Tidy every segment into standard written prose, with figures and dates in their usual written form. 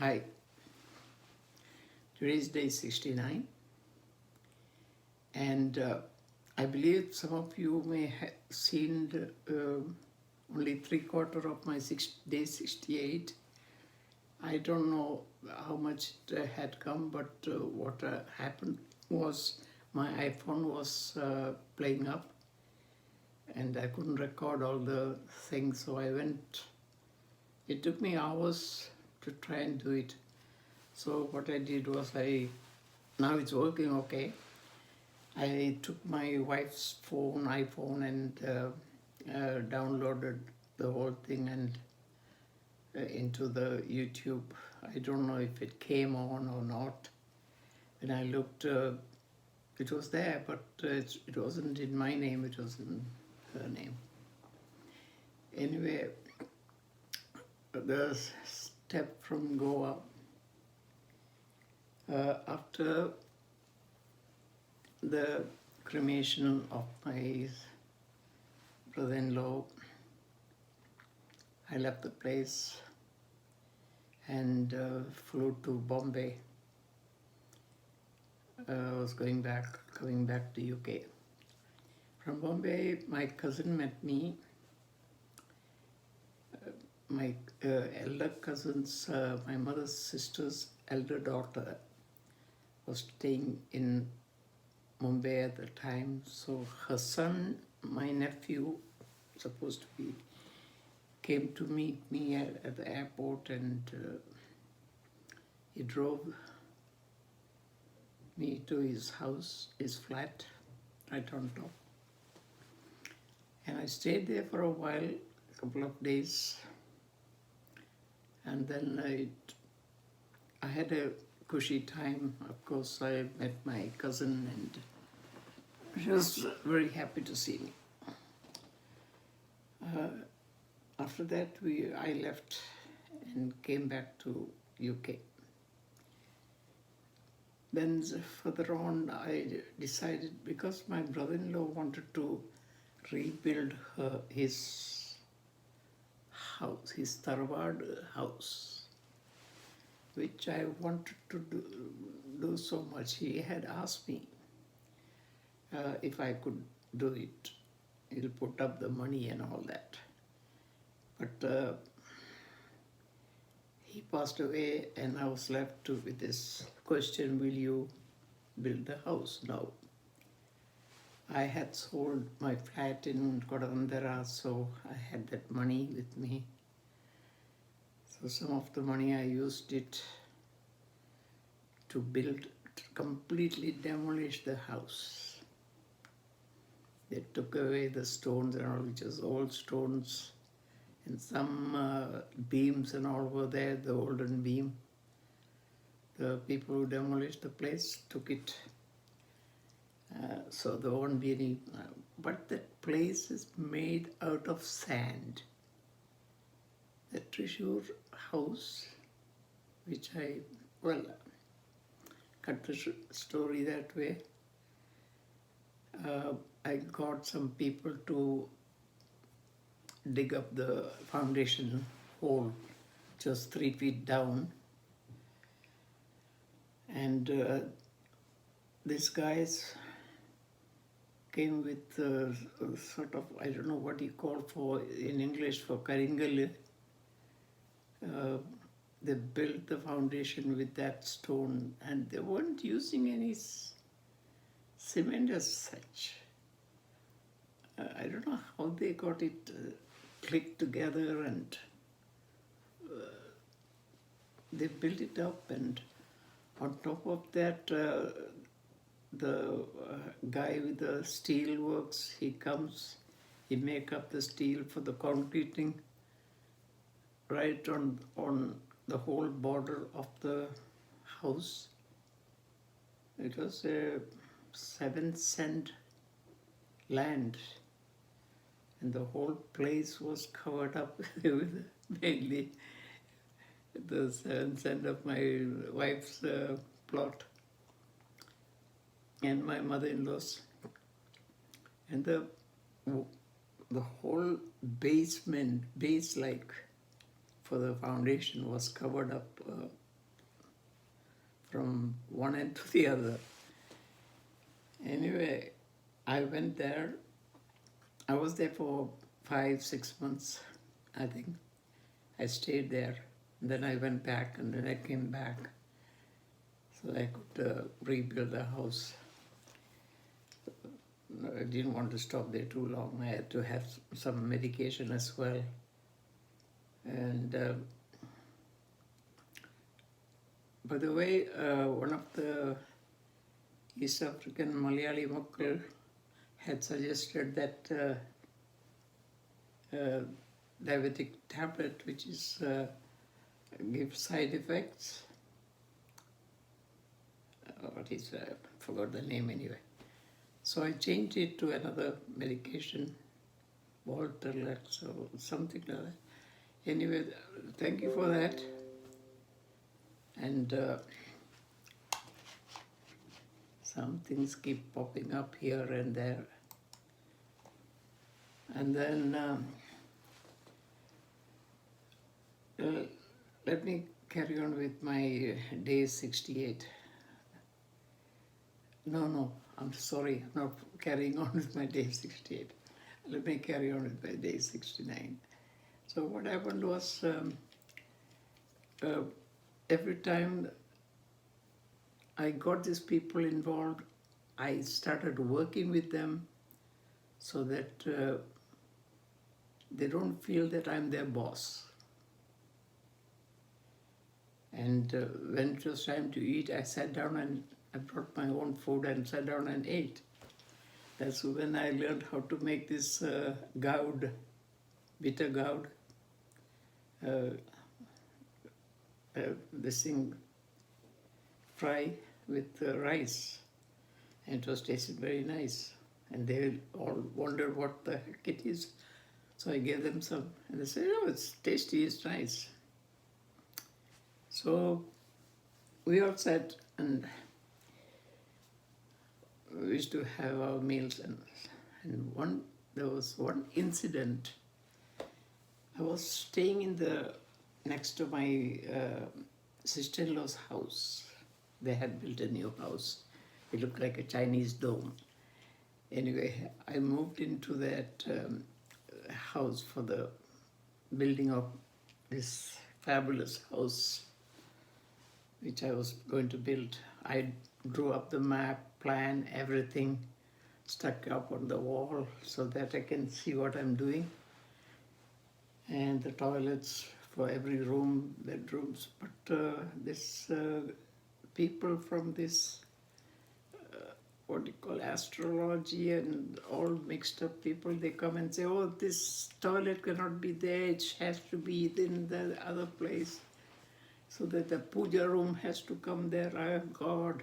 Hi, today is day 69, and I believe some of you may have seen only three-quarter of my day 68. I don't know how much it had come, but what happened was my iPhone was playing up, and I couldn't record all the things, so I went. It took me hours to try and do it. So what I did was now it's working okay. I took my wife's iPhone, and downloaded the whole thing and into the YouTube. I don't know if it came on or not. When I looked, it was there, but it wasn't in my name, it was in her name. Anyway, the step from Goa, after the cremation of my brother-in-law, I left the place and flew to Bombay. I was coming back to UK. From Bombay, my cousin met me. My elder cousin's, my mother's sister's elder daughter was staying in Mumbai at the time. So her son, my nephew, supposed to be, came to meet me at the airport, and he drove me to his house, his flat, right on top. And I stayed there for a while, a couple of days. And then I had a cushy time. Of course, I met my cousin, and she was very happy to see me. After that, I left and came back to UK. Then further on, I decided, because my brother-in-law wanted to rebuild his house, his Tarwad house, which I wanted to do so much. He had asked me if I could do it. He'll put up the money and all that. But he passed away, and I was left with this question: will you build the house now? I had sold my flat in Kodavandara, so I had that money with me. So some of the money I used it to completely demolish the house. They took away the stones and all, which was old stones, and some beams and all were there, the olden beam. The people who demolished the place took it. So there won't be any, but that place is made out of sand. The Trishur house, which cut the story that way. I got some people to dig up the foundation hole, just 3 feet down. And these guys came with sort of, I don't know what you call in English for karingal. They built the foundation with that stone, and they weren't using any cement as such. I don't know how they got it clicked together, and they built it up, and on top of that, the guy with the steel works, he comes, he make up the steel for the concreting right on the whole border of the house. It was a 7 cent land, and the whole place was covered up with mainly the 7 cent of my wife's plot and my mother-in-law's. And the whole base for the foundation was covered up from one end to the other. Anyway, I went there. I was there for 5-6 months, I think. I stayed there. Then I went back, and then I came back so I could rebuild the house. I didn't want to stop there too long. I had to have some medication as well. And by the way, one of the East African Malayali Mukkal had suggested that diabetic tablet, which is gives side effects. Forgot the name anyway. So I changed it to another medication, Voltalex or something like that. Anyway, thank you for that. And some things keep popping up here and there. And then let me carry on with my day 68. No, I'm sorry, I'm not carrying on with my day 68. Let me carry on with my day 69. So what happened was, every time I got these people involved, I started working with them so that they don't feel that I'm their boss. And when it was time to eat, I sat down and I brought my own food and sat down and ate. That's when I learned how to make this gourd, bitter gourd. This thing fry with rice, and it was tasting very nice. And they all wondered what the heck it is. So I gave them some, and they said, "Oh, it's tasty, it's nice." So we all sat, and we used to have our meals, and there was one incident. I was staying next to my sister-in-law's house. They had built a new house. It looked like a Chinese dome. Anyway, I moved into that house for the building of this fabulous house which I was going to build. I drew up the map, plan, everything, stuck up on the wall so that I can see what I'm doing. And the toilets for every room, bedrooms. But this people from this, what do you call, astrology and all mixed up people, they come and say, "Oh, this toilet cannot be there, it has to be in the other place. So that the puja room has to come there." Oh God,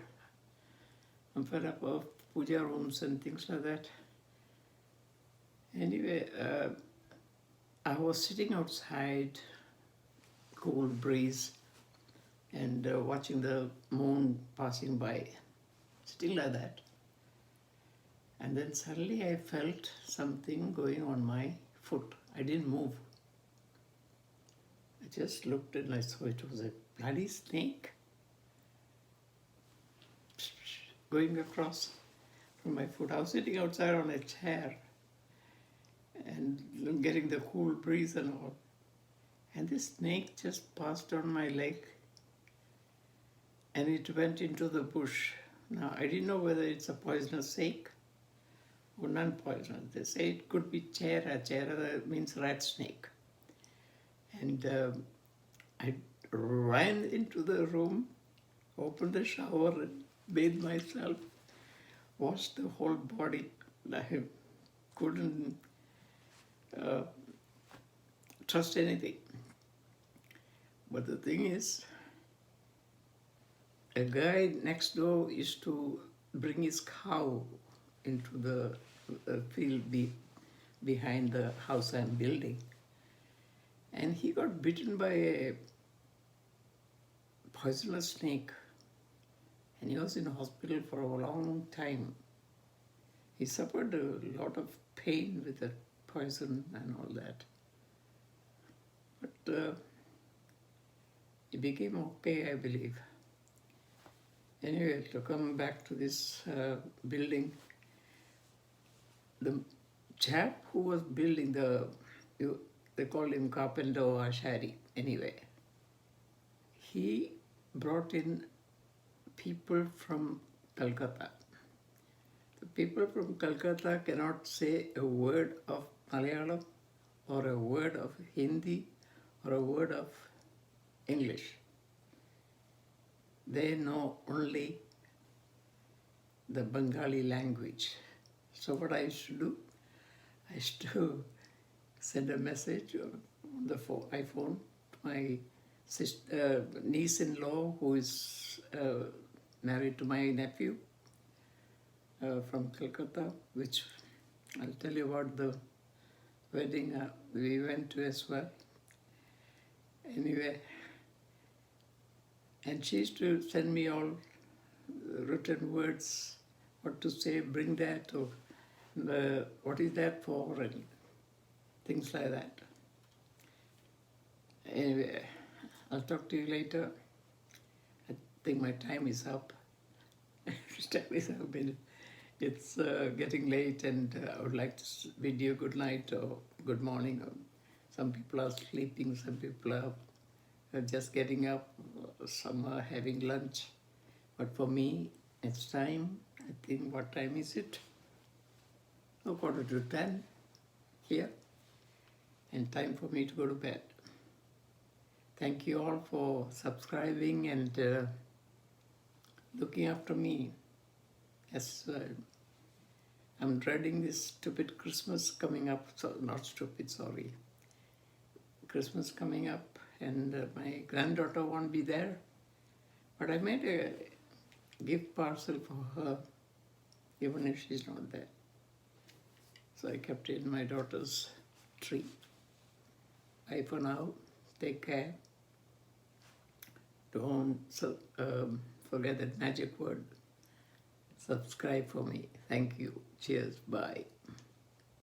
I'm fed up of puja rooms and things like that. Anyway, I was sitting outside, cool breeze, and watching the moon passing by, sitting like that. And then suddenly I felt something going on my foot. I didn't move. I just looked and I saw it was a bloody snake going across from my foot. I was sitting outside on a chair and getting the cool breeze and all. And this snake just passed on my leg and it went into the bush. Now, I didn't know whether it's a poisonous snake or non-poisonous. They say it could be chera. Chera means rat snake. And I ran into the room, opened the shower, and bathed myself, washed the whole body. I couldn't trust anything. But the thing is, a guy next door used to bring his cow into the field behind the house I'm building. And he got bitten by a poisonous snake. And he was in hospital for a long time. He suffered a lot of pain with the poison and all that. But he became okay, I believe. Anyway, to come back to this building, the chap who was building they called him carpenter or ashari. Anyway, he brought in people from Calcutta. The people from Calcutta cannot say a word of Malayalam or a word of Hindi or a word of English. They know only the Bengali language. So what I used to do, I used to send a message on the iPhone to my niece-in-law who is married to my nephew from Calcutta, which I'll tell you about the wedding we went to as well. Anyway, and she used to send me all written words, what to say, bring that, or what is that for, and things like that. Anyway, I'll talk to you later. I think my time is up. It's getting late, and I would like to bid you good night or good morning. Some people are sleeping, some people are just getting up, some are having lunch. But for me, it's time. I think, what time is it? 9:45 here. And time for me to go to bed. Thank you all for subscribing and looking after me. Yes, I'm dreading this stupid Christmas coming up. So, not stupid, sorry. Christmas coming up, and my granddaughter won't be there. But I made a gift parcel for her, even if she's not there. So I kept it in my daughter's tree. Bye for now. Take care. Don't forget that magic word. Subscribe for me. Thank you. Cheers. Bye.